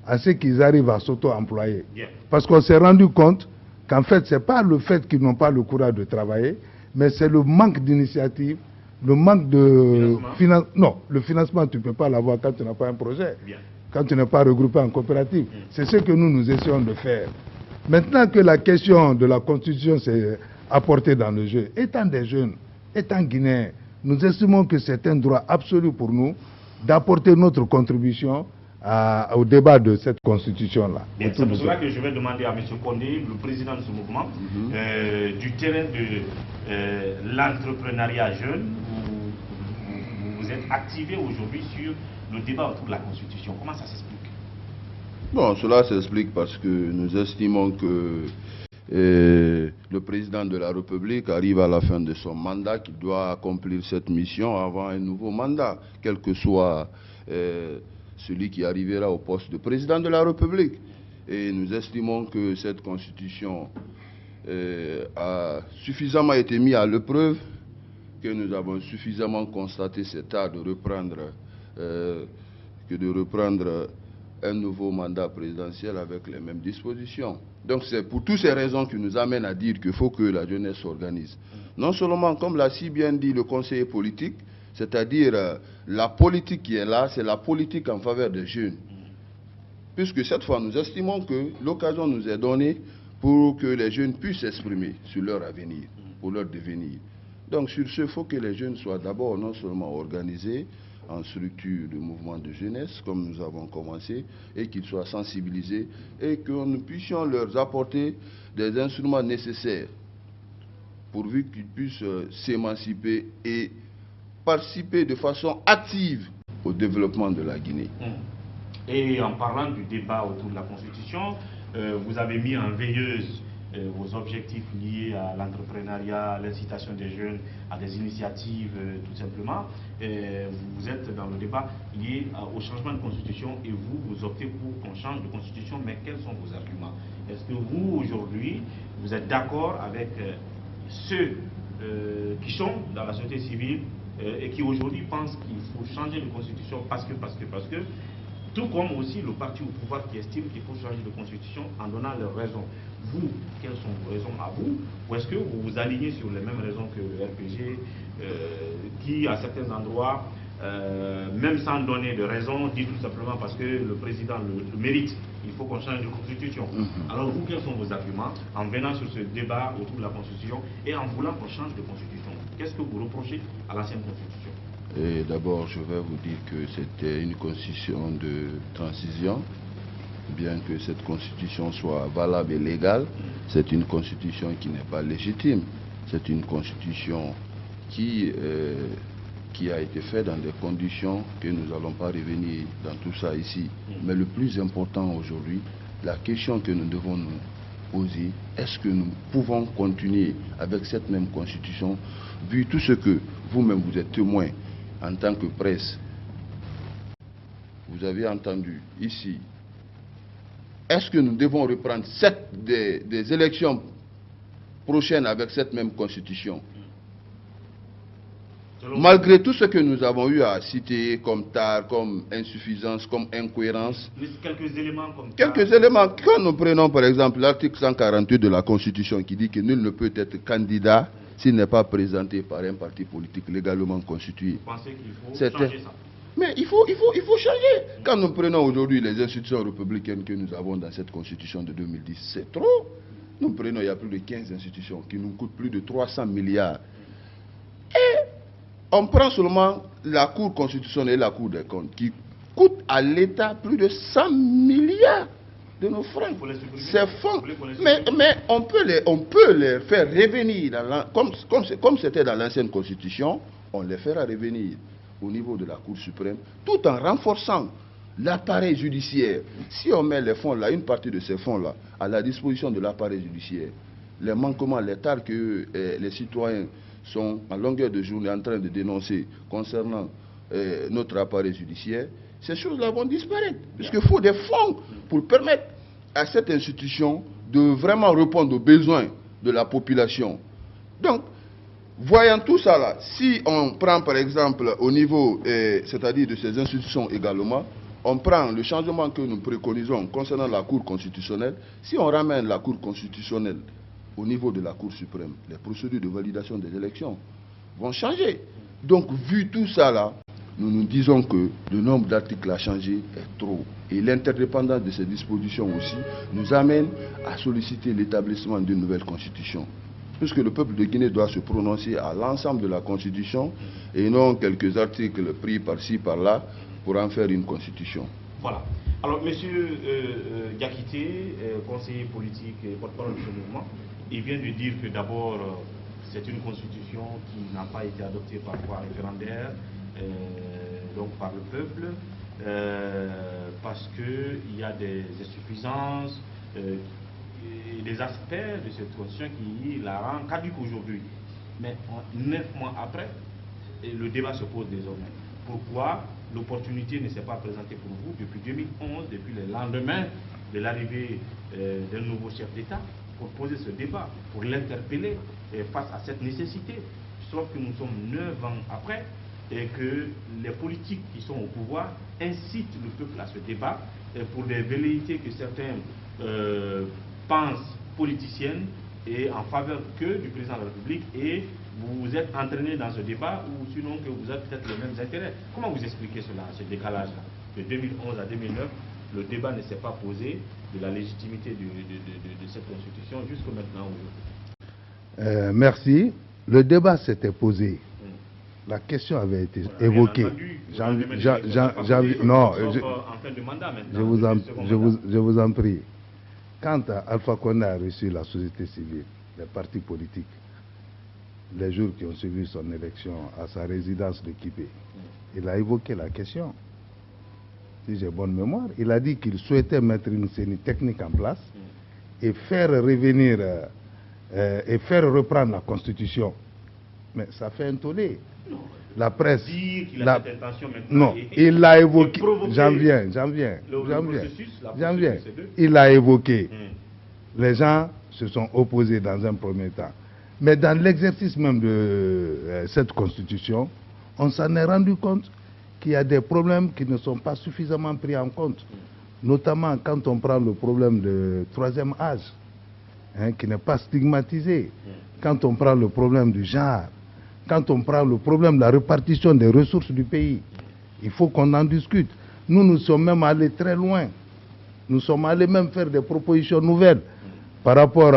à ce qu'ils arrivent à s'auto-employer. Parce qu'on s'est rendu compte qu'en fait, ce n'est pas le fait qu'ils n'ont pas le courage de travailler, mais c'est le manque d'initiative, le manque de financement. Non, le financement, tu ne peux pas l'avoir quand tu n'as pas un projet, quand tu n'es pas regroupé en coopérative. C'est ce que nous essayons de faire. Maintenant que la question de la constitution s'est apportée dans le jeu, étant des jeunes, étant guinéens, nous estimons que c'est un droit absolu pour nous d'apporter notre contribution au débat de cette constitution-là. C'est pour cela que je vais demander à M. Condé, le président de ce mouvement, du terrain de l'entrepreneuriat jeune, vous êtes activé aujourd'hui sur le débat autour de la constitution. Comment ça s'explique? Bon, cela s'explique parce que nous estimons que le président de la République arrive à la fin de son mandat, qu'il doit accomplir cette mission avant un nouveau mandat, quel que soit celui qui arrivera au poste de président de la République. Et nous estimons que cette constitution a suffisamment été mise à l'épreuve, que nous avons suffisamment constaté cet art de reprendre un nouveau mandat présidentiel avec les mêmes dispositions. Donc c'est pour toutes ces raisons qui nous amènent à dire qu'il faut que la jeunesse s'organise. Non seulement, comme l'a si bien dit le conseiller politique, c'est-à-dire la politique qui est là, c'est la politique en faveur des jeunes. Puisque cette fois, nous estimons que l'occasion nous est donnée pour que les jeunes puissent s'exprimer sur leur avenir, pour leur devenir. Donc sur ce, il faut que les jeunes soient d'abord non seulement organisés en structure de mouvement de jeunesse, comme nous avons commencé, et qu'ils soient sensibilisés, et que nous puissions leur apporter des instruments nécessaires, pourvu qu'ils puissent s'émanciper et participer de façon active au développement de la Guinée. Et en parlant du débat autour de la Constitution, vous avez mis en veilleuse vos objectifs liés à l'entrepreneuriat, à l'incitation des jeunes, à des initiatives tout simplement. Vous êtes dans le débat lié au changement de constitution et vous optez pour qu'on change de constitution, mais quels sont vos arguments? Est-ce que vous, aujourd'hui, vous êtes d'accord avec ceux qui sont dans la société civile et qui aujourd'hui pensent qu'il faut changer de constitution parce que, tout comme aussi le parti au pouvoir qui estime qu'il faut changer de constitution en donnant leurs raisons. Vous, quelles sont vos raisons à vous? Ou est-ce que vous vous alignez sur les mêmes raisons que le RPG, qui à certains endroits, même sans donner de raison, dit tout simplement parce que le président le mérite, il faut qu'on change de constitution. Alors vous, quels sont vos arguments en venant sur ce débat autour de la constitution et en voulant qu'on change de constitution? Qu'est-ce que vous reprochez à l'ancienne constitution? Et d'abord, je vais vous dire que c'était une constitution de transition. Bien que cette constitution soit valable et légale, c'est une constitution qui n'est pas légitime. C'est une constitution qui a été faite dans des conditions que nous n'allons pas revenir dans tout ça ici. Mais le plus important aujourd'hui, la question que nous devons nous poser, est-ce que nous pouvons continuer avec cette même constitution, vu tout ce que vous-même vous êtes témoin en tant que presse, vous avez entendu ici. Est-ce que nous devons reprendre des élections prochaines avec cette même constitution? Malgré tout ce que nous avons eu à citer comme tard, comme insuffisance, comme incohérence. Quelques éléments comme quelques éléments. Quand nous prenons par exemple l'article 148 de la Constitution qui dit que nul ne peut être candidat s'il n'est pas présenté par un parti politique légalement constitué. Vous pensez qu'il faut changer ça? Mais il faut changer. Quand nous prenons aujourd'hui les institutions républicaines que nous avons dans cette constitution de 2010, c'est trop. Nous prenons, il y a plus de 15 institutions qui nous coûtent plus de 300 milliards. Et on prend seulement la Cour constitutionnelle et la Cour des comptes qui coûtent à l'État plus de 100 milliards. de nos francs. Ces fonds, mais on peut les faire revenir, comme c'était dans l'ancienne constitution, on les fera revenir au niveau de la Cour suprême, tout en renforçant l'appareil judiciaire. Si on met les fonds là, une partie de ces fonds-là, à la disposition de l'appareil judiciaire, les manquements, les tares que les citoyens sont en longueur de journée en train de dénoncer concernant notre appareil judiciaire, ces choses-là vont disparaître. Puisqu'il faut des fonds pour permettre à cette institution de vraiment répondre aux besoins de la population. Donc, voyant tout ça là, si on prend par exemple au niveau, c'est-à-dire de ces institutions également, on prend le changement que nous préconisons concernant la Cour constitutionnelle, si on ramène la Cour constitutionnelle au niveau de la Cour suprême, les procédures de validation des élections vont changer. Donc, vu tout ça là, nous disons que le nombre d'articles à changer est trop. Et l'interdépendance de ces dispositions aussi nous amène à solliciter l'établissement d'une nouvelle constitution. Puisque le peuple de Guinée doit se prononcer à l'ensemble de la constitution et non quelques articles pris par-ci, par-là pour en faire une constitution. Voilà. Alors, M. Diakité, conseiller politique et porte-parole de ce mouvement, il vient de dire que d'abord, c'est une constitution qui n'a pas été adoptée par voie référendaire, donc par le peuple, parce qu'il y a des insuffisances et des aspects de cette constitution qui la rend caduque aujourd'hui. Mais 9 mois après, le débat se pose désormais. Pourquoi l'opportunité ne s'est pas présentée pour vous depuis 2011, depuis le lendemain de l'arrivée d'un nouveau chef d'État, pour poser ce débat, pour l'interpeller face à cette nécessité? Sauf que nous sommes 9 ans après et que les politiques qui sont au pouvoir incitent le peuple à ce débat pour des velléités que certains pensent politiciennes et en faveur que du président de la République, et vous vous êtes entraîné dans ce débat ou sinon que vous avez peut-être les mêmes intérêts. Comment vous expliquez cela, ce décalage-là? De 2011 à 2009, le débat ne s'est pas posé de la légitimité de cette constitution jusqu'à maintenant aujourd'hui. Merci. Le débat s'était posé. La question avait été évoquée. Je vous en prie. Quand Alpha Condé a reçu la société civile, les partis politiques, les jours qui ont suivi son élection à sa résidence de Kipé, il a évoqué la question. Si j'ai bonne mémoire, il a dit qu'il souhaitait mettre une CENI technique en place et faire revenir et faire reprendre la Constitution. Mais ça fait un tollé. La presse. Dire qu'il a cette intention maintenant. Non, il l'a évoqué. J'en viens. Il l'a évoqué. Les gens se sont opposés dans un premier temps. Mais dans l'exercice même de cette constitution, on s'en est rendu compte qu'il y a des problèmes qui ne sont pas suffisamment pris en compte. Notamment quand on prend le problème du troisième âge, qui n'est pas stigmatisé. Quand on prend le problème du genre. Quand on prend le problème de la répartition des ressources du pays. Il faut qu'on en discute. Nous sommes même allés très loin. Nous sommes allés même faire des propositions nouvelles par rapport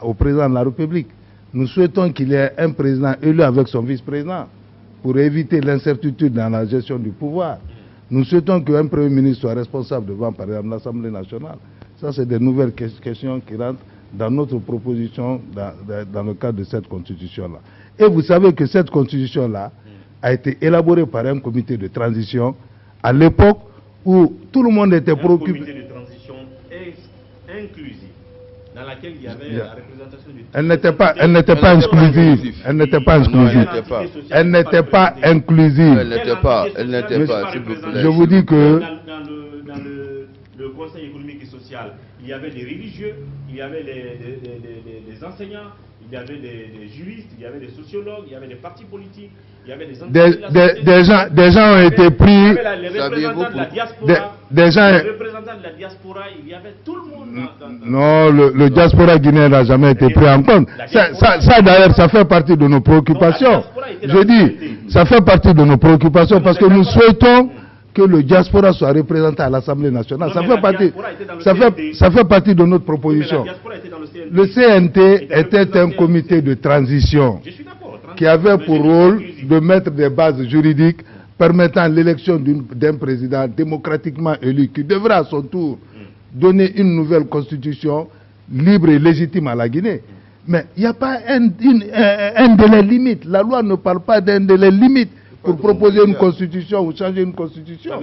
au président de la République. Nous souhaitons qu'il y ait un président élu avec son vice-président pour éviter l'incertitude dans la gestion du pouvoir. Nous souhaitons qu'un Premier ministre soit responsable devant, par exemple, l'Assemblée nationale. Ça, c'est des nouvelles questions qui rentrent dans notre proposition dans le cadre de cette constitution-là. Et vous savez que cette constitution-là a été élaborée par un comité de transition à l'époque où tout le monde était préoccupé. Un comité de transition inclusif, dans laquelle il y avait la représentation du... Elle n'était pas inclusive. Elle n'était pas inclusive. Elle n'était pas inclusive. Elle n'était pas, s'il vous plaît. Je vous dis que... Dans le Conseil économique et social, il y avait des religieux, il y avait des enseignants, il y avait des juristes, il y avait des sociologues, il y avait des partis politiques, il y avait des gens ont été pris. Il y avait les représentants de la diaspora. Les représentants de la diaspora, il y avait tout le monde. Non, le diaspora guinéen n'a jamais été pris en compte. Ça d'ailleurs, ça fait partie de nos préoccupations. Je dis, ça fait partie de nos préoccupations parce que nous souhaitons que le diaspora soit représenté à l'Assemblée nationale. Ça fait partie de notre proposition. Le CNT était un comité de transition qui avait pour rôle de mettre des bases juridiques permettant l'élection d'un président démocratiquement élu qui devra à son tour donner une nouvelle constitution libre et légitime à la Guinée. Mais il n'y a pas un délai limite. La loi ne parle pas d'un délai limite pour proposer une constitution ou changer une constitution.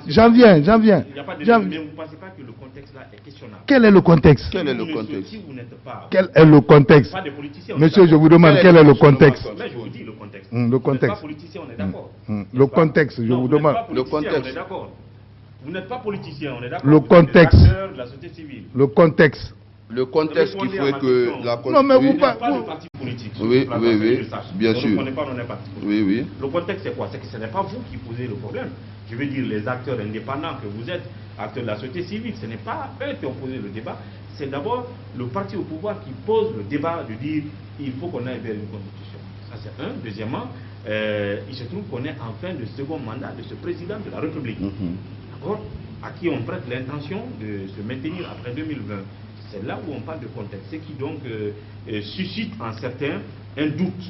J'en viens. Il n'y a pas de délai, mais vous ne pensez pas que le contexte là est questionnable? Quel est le contexte? Quel est le contexte? Quel est le contexte? Pas des politiciens. Monsieur, je vous demande quel est le contexte? Mais je vous dis le contexte. Le contexte. Vous n'êtes pas politicien, on est d'accord. Le contexte, je vous demande. Le contexte. On est d'accord. Vous n'êtes pas politicien, on est d'accord. Le contexte. Vous êtes des acteurs de la société civile. Le contexte. Le contexte qui ferait que la constitution... Non, mais vous Pas de parti politique. Oui, bien sûr. On n'est pas dans un parti politique. Oui. Le contexte, c'est quoi? C'est que ce n'est pas vous qui posez le problème. Je veux dire, les acteurs indépendants que vous êtes, acteurs de la société civile, ce n'est pas eux qui ont posé le débat. C'est d'abord le parti au pouvoir qui pose le débat de dire il faut qu'on aille vers une constitution. Ça, c'est un. Deuxièmement, il se trouve qu'on est en fin de second mandat de ce président de la République. D'accord? À qui on prête l'intention de se maintenir après 2020. C'est là où on parle de contexte, ce qui donc suscite en certains un doute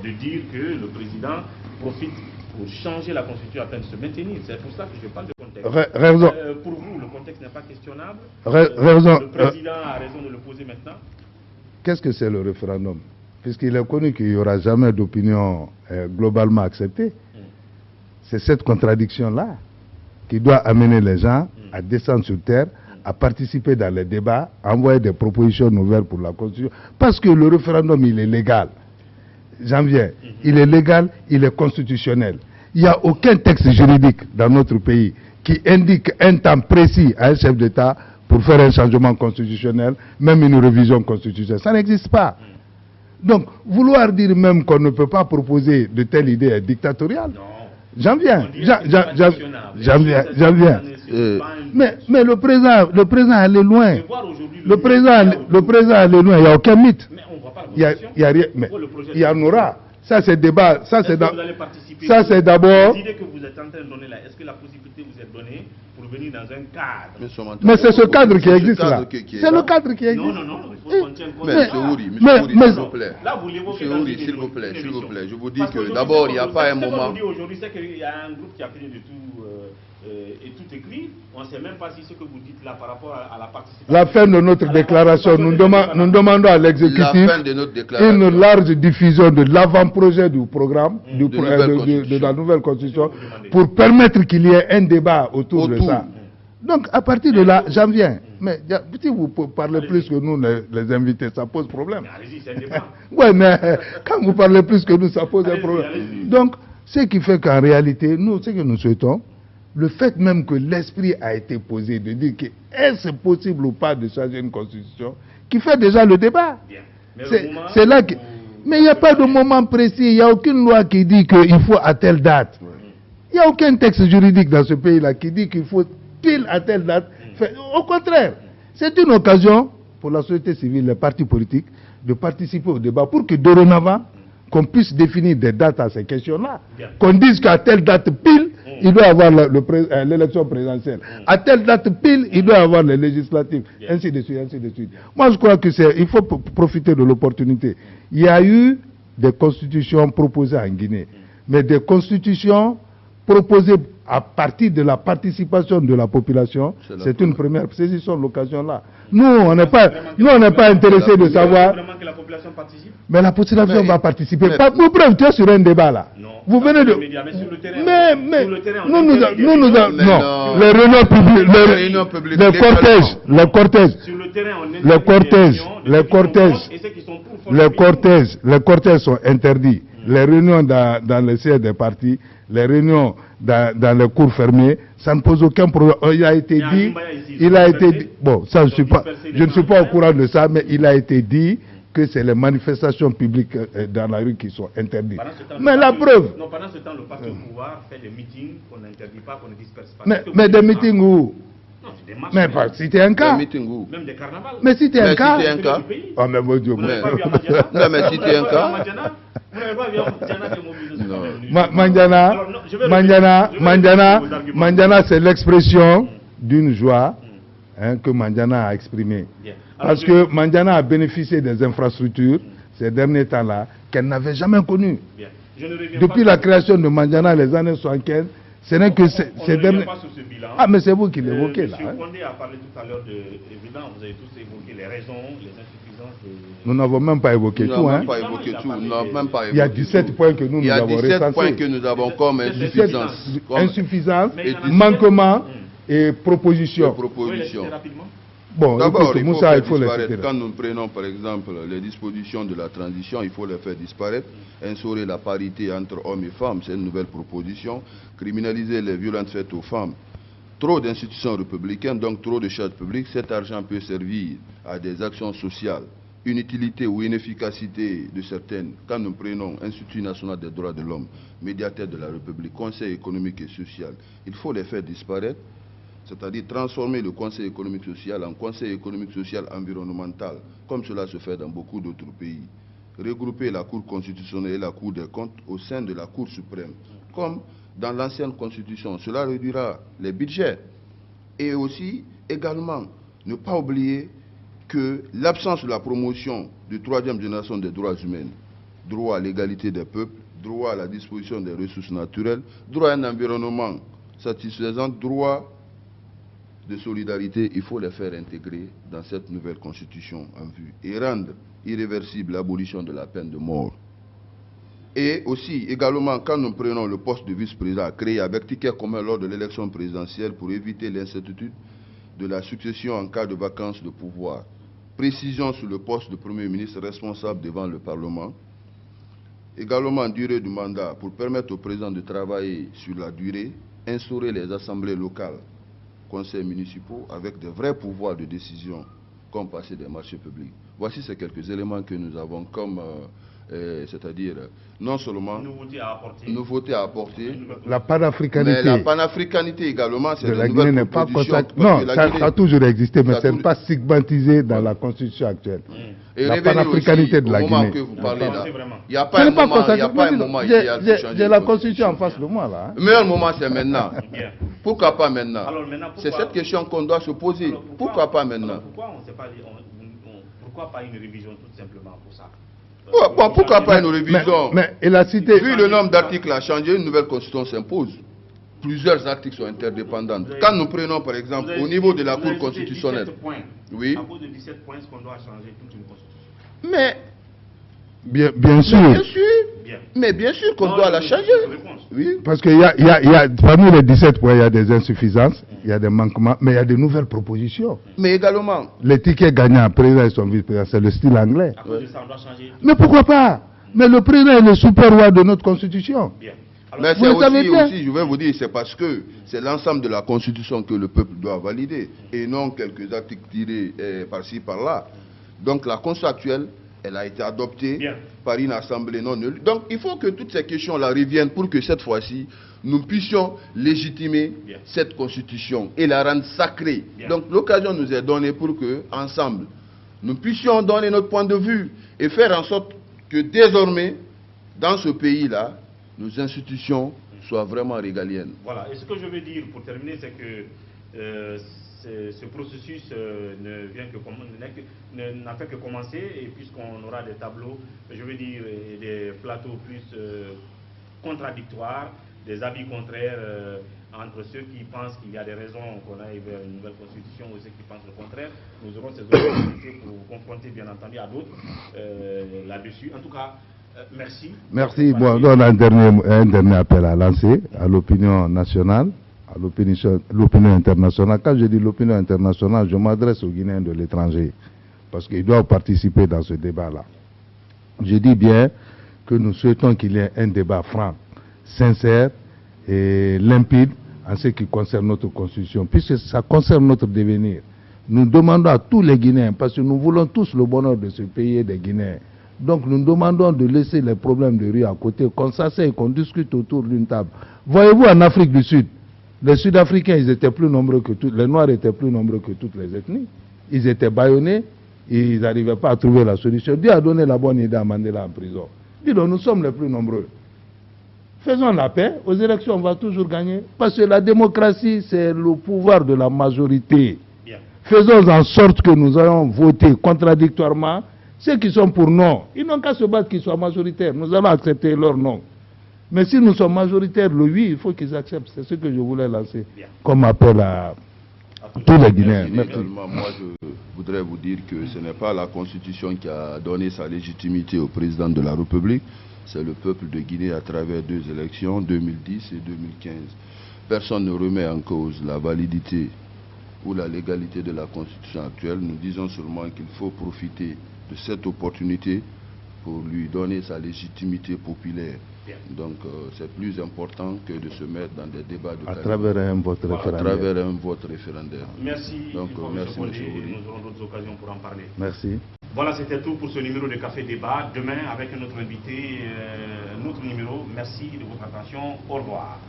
de dire que le président profite pour changer la constitution afin de se maintenir. C'est pour ça que je parle de contexte. Pour vous, le contexte n'est pas questionnable. Le président a raison de le poser maintenant. Qu'est-ce que c'est le référendum? Puisqu'il est connu qu'il n'y aura jamais d'opinion globalement acceptée. C'est cette contradiction-là qui doit amener les gens à descendre sur terre, à participer dans les débats, à envoyer des propositions nouvelles pour la Constitution. Parce que le référendum, il est légal. J'en viens. Il est légal, il est constitutionnel. Il n'y a aucun texte juridique dans notre pays qui indique un temps précis à un chef d'État pour faire un changement constitutionnel, même une révision constitutionnelle. Ça n'existe pas. Donc, vouloir dire même qu'on ne peut pas proposer de telles idées est dictatorial. J'en viens. Mais le président allait loin. Le président allait loin. Il n'y a aucun mythe. Il y a rien. Mais il y en aura. Ça, c'est débat. Ça, c'est d'abord. L'idée que vous êtes en train de donner là, est-ce que la possibilité vous est donnée pour venir dans un cadre? Mais c'est ce cadre qui existe là. C'est le cadre qui existe. Non, il faut qu'on tienne compte. Mais s'il vous plaît. Là, vous l'évoquez. S'il vous plaît. Je vous dis que d'abord, il n'y a pas un moment. Ce qu'on dit aujourd'hui, c'est qu'il y a un groupe qui a fini de tout et tout écrit. On ne sait même pas si ce que vous dites là par rapport à la participation. La fin de notre déclaration, nous demandons à l'exécutif une large diffusion de l'avant-projet du programme, de la nouvelle constitution, pour permettre qu'il y ait un débat autour de ça. Donc, à partir de là, j'en viens. Mais si vous parlez plus que nous, les invités, ça pose problème. Allez-y, c'est un débat. Oui, mais quand vous parlez plus que nous, ça pose un problème. Donc, ce qui fait qu'en réalité, nous, ce que nous souhaitons, le fait même que l'esprit a été posé de dire que est-ce possible ou pas de changer une constitution, qui fait déjà le débat. C'est là que... Mais il n'y a pas de moment précis, il n'y a aucune loi qui dit qu'il faut à telle date. Il n'y a aucun texte juridique dans ce pays-là qui dit qu'il faut pile à telle date. Au contraire, c'est une occasion pour la société civile, les partis politiques, de participer au débat pour que dorénavant, qu'on puisse définir des dates à ces questions-là. Qu'on dise qu'à telle date pile, il doit y avoir l'élection présidentielle. À telle date pile, il doit y avoir les législatives. Ainsi de suite, ainsi de suite. Moi, je crois qu'il faut profiter de l'opportunité. Il y a eu des constitutions proposées en Guinée, mais des constitutions proposées à partir de la participation de la population, c'est une première. Saisissons l'occasion là. Nous, on n'est pas intéressés de savoir. Que la population participe. Mais la population va participer. Vous preuve, tu es sur un débat là. Non. Vous venez de. Mais non. Les réunions publiques, les cortèges sont interdits. Les réunions dans les sièges des partis, les réunions dans les cours fermés, ça ne pose aucun problème. Il a été dit, bon, ça je ne suis pas au courant de ça, mais il a été dit que c'est les manifestations publiques dans la rue qui sont interdites. Mais la preuve... Non, pendant ce temps, le parti au pouvoir fait des meetings qu'on n'interdit pas, qu'on ne disperse pas. Mais des meetings où? Non, c'est des marches. Mais c'était un cas. Même des carnavals. Mais c'était un cas. Oh, mais mon Dieu. Non, mais c'était un cas. Vous n'avez pas vu Mandiana qui Mandiana, c'est l'expression d'une joie que Mandiana a exprimée. Parce que Mandiana a bénéficié des infrastructures ces derniers temps-là qu'elle n'avait jamais connues. Depuis la création de Mandiana, les années 75, Ce n'est que ces derniers... pas sur ce bilan. Ah, mais c'est vous qui l'évoquez là. Monsieur Condé a parlé tout à l'heure de, évidemment, vous avez tous évoqué les raisons, les insuffisances. Nous n'avons même pas évoqué tout. Nous Hein. n'avons pas évoqué tout. Nous n'avons même pas évoqué Il y a 17 tout. points que nous, Il y a avons 17 points recensés. que nous avons comme insuffisance. Insuffisance, Mais il y en a manquement 17. et propositions. Proposition. Oui, rapidement. Bon, D'abord, écoute, il faut Moussa, faire il faut les disparaître. citer. Quand nous prenons par exemple les dispositions de la transition, il faut les faire disparaître. Instaurer la parité entre hommes et femmes, c'est une nouvelle proposition. Criminaliser les violences faites aux femmes. Trop d'institutions républicaines, donc trop de charges publiques. Cet argent peut servir à des actions sociales. Une utilité ou une efficacité de certaines. Quand nous prenons Institut national des droits de l'homme, médiateur de la République, Conseil économique et social, il faut les faire disparaître. C'est-à-dire transformer le Conseil économique social en Conseil économique social environnemental, comme cela se fait dans beaucoup d'autres pays. Regrouper la Cour constitutionnelle et la Cour des comptes au sein de la Cour suprême, comme dans l'ancienne Constitution. Cela réduira les budgets. Et aussi, également, ne pas oublier que l'absence de la promotion de troisième génération des droits humains, droit à l'égalité des peuples, droit à la disposition des ressources naturelles, droit à un environnement satisfaisant, droit de solidarité, il faut les faire intégrer dans cette nouvelle constitution en vue et rendre irréversible l'abolition de la peine de mort. Et aussi, également, quand nous prenons le poste de vice-président créé avec ticket commun lors de l'élection présidentielle pour éviter l'incertitude de la succession en cas de vacance de pouvoir, précision sur le poste de Premier ministre responsable devant le Parlement, également durée du mandat pour permettre au président de travailler sur la durée, instaurer les assemblées locales, conseils municipaux avec de vrais pouvoirs de décision, comme passer des marchés publics. Voici ces quelques éléments que nous avons comme, c'est-à-dire, non seulement nouveauté à apporter, la panafricanité. Mais la panafricanité également, c'est de la une Guinée nouvelle n'est pas proposition. Non, ça a toujours existé, mais ce n'est pas stigmatisé dans Ouais. la constitution actuelle. Et la revenez panafricanité aussi de la au moment Guinée. que vous parlez là. Il Il n'y a pas un moment idéal pour changer J'ai la constitution en face de moi là. Hein. Le meilleur moment, c'est maintenant. Bien. Pourquoi pas maintenant? Alors maintenant, C'est pourquoi- cette question qu'on doit se poser. Alors, Pourquoi pas maintenant? alors, pourquoi on ne s'est pas dit, pourquoi pas une révision tout simplement pour ça? Pourquoi pas une révision? Mais il a cité. Vu le nombre d'articles à changer, une nouvelle constitution s'impose. Plusieurs articles sont interdépendants. Quand nous prenons par exemple au niveau de la Cour constitutionnelle, oui. À cause de 17 points, est-ce qu'on doit changer toute une constitution? Mais Bien sûr. bien sûr, Bien. mais bien sûr qu'on doit la changer. Oui. Parce qu'il y a, parmi les 17 points, il y a des insuffisances, il y a des manquements, mais il y a de nouvelles propositions. Mais également, Les tickets gagnants, président et son vice-président, c'est le style anglais. À cause de ça, on doit changer. Mais pourquoi pas? Mais le président est le super roi de notre constitution. Bien. mais vous c'est le savez bien. aussi, je vais vous dire, c'est parce que c'est l'ensemble de la Constitution que le peuple doit valider et non quelques articles tirés par-ci, par-là. Donc la Constitution actuelle, elle a été adoptée Bien. par une assemblée non nulle. Donc il faut que toutes ces questions-là reviennent pour que cette fois-ci, nous puissions légitimer Bien. cette Constitution et la rendre sacrée. Bien. Donc l'occasion nous est donnée pour que, ensemble, nous puissions donner notre point de vue et faire en sorte que désormais, dans ce pays-là, nos institutions soient vraiment régaliennes. Voilà. Et ce que je veux dire pour terminer, c'est que ce processus n'a fait que commencer, et puisqu'on aura des tableaux, je veux dire, et des plateaux plus contradictoires, des avis contraires entre ceux qui pensent qu'il y a des raisons qu'on aille vers une nouvelle constitution ou ceux qui pensent le contraire, nous aurons ces opportunités pour confronter bien entendu à d'autres là-dessus. En tout cas, merci. Merci. Bon, on a un dernier appel à lancer à l'opinion nationale, à l'opinion internationale. Quand je dis l'opinion internationale, je m'adresse aux Guinéens de l'étranger, parce qu'ils doivent participer dans ce débat-là. Je dis bien que nous souhaitons qu'il y ait un débat franc, sincère et limpide en ce qui concerne notre constitution, puisque ça concerne notre devenir. Nous demandons à tous les Guinéens, parce que nous voulons tous le bonheur de ce pays et des Guinéens. Donc nous demandons de laisser les problèmes de rue à côté, qu'on s'asseye, qu'on discute autour d'une table. Voyez-vous, en Afrique du Sud, les Sud-Africains, ils étaient plus nombreux que tous, les Noirs étaient plus nombreux que toutes les ethnies. Ils étaient bâillonnés, et ils n'arrivaient pas à trouver la solution. Dieu a donné la bonne idée à Mandela en prison. Dis-donc, nous sommes les plus nombreux. Faisons la paix, aux élections on va toujours gagner. Parce que la démocratie, c'est le pouvoir de la majorité. Bien. Faisons en sorte que nous allons voter contradictoirement. Ceux qui sont pour non, ils n'ont qu'à se battre qu'ils soient majoritaires. Nous allons accepter leur non. Mais si nous sommes majoritaires, le oui, il faut qu'ils acceptent. C'est ce que je voulais lancer comme appel à tous les Guinéens. Merci. Moi, je voudrais vous dire que ce n'est pas la Constitution qui a donné sa légitimité au président de la République, c'est le peuple de Guinée à travers 2 élections, 2010 et 2015. Personne ne remet en cause la validité ou la légalité de la Constitution actuelle. Nous disons seulement qu'il faut profiter de cette opportunité pour lui donner sa légitimité populaire. Donc c'est plus important que de se mettre dans des débats de à travers un vote référendaire. Merci. Donc merci, M. Nous aurons d'autres occasions pour en parler. Merci. Voilà, c'était tout pour ce numéro de Café Débat. Demain, avec notre invité, notre numéro. Merci de votre attention. Au revoir.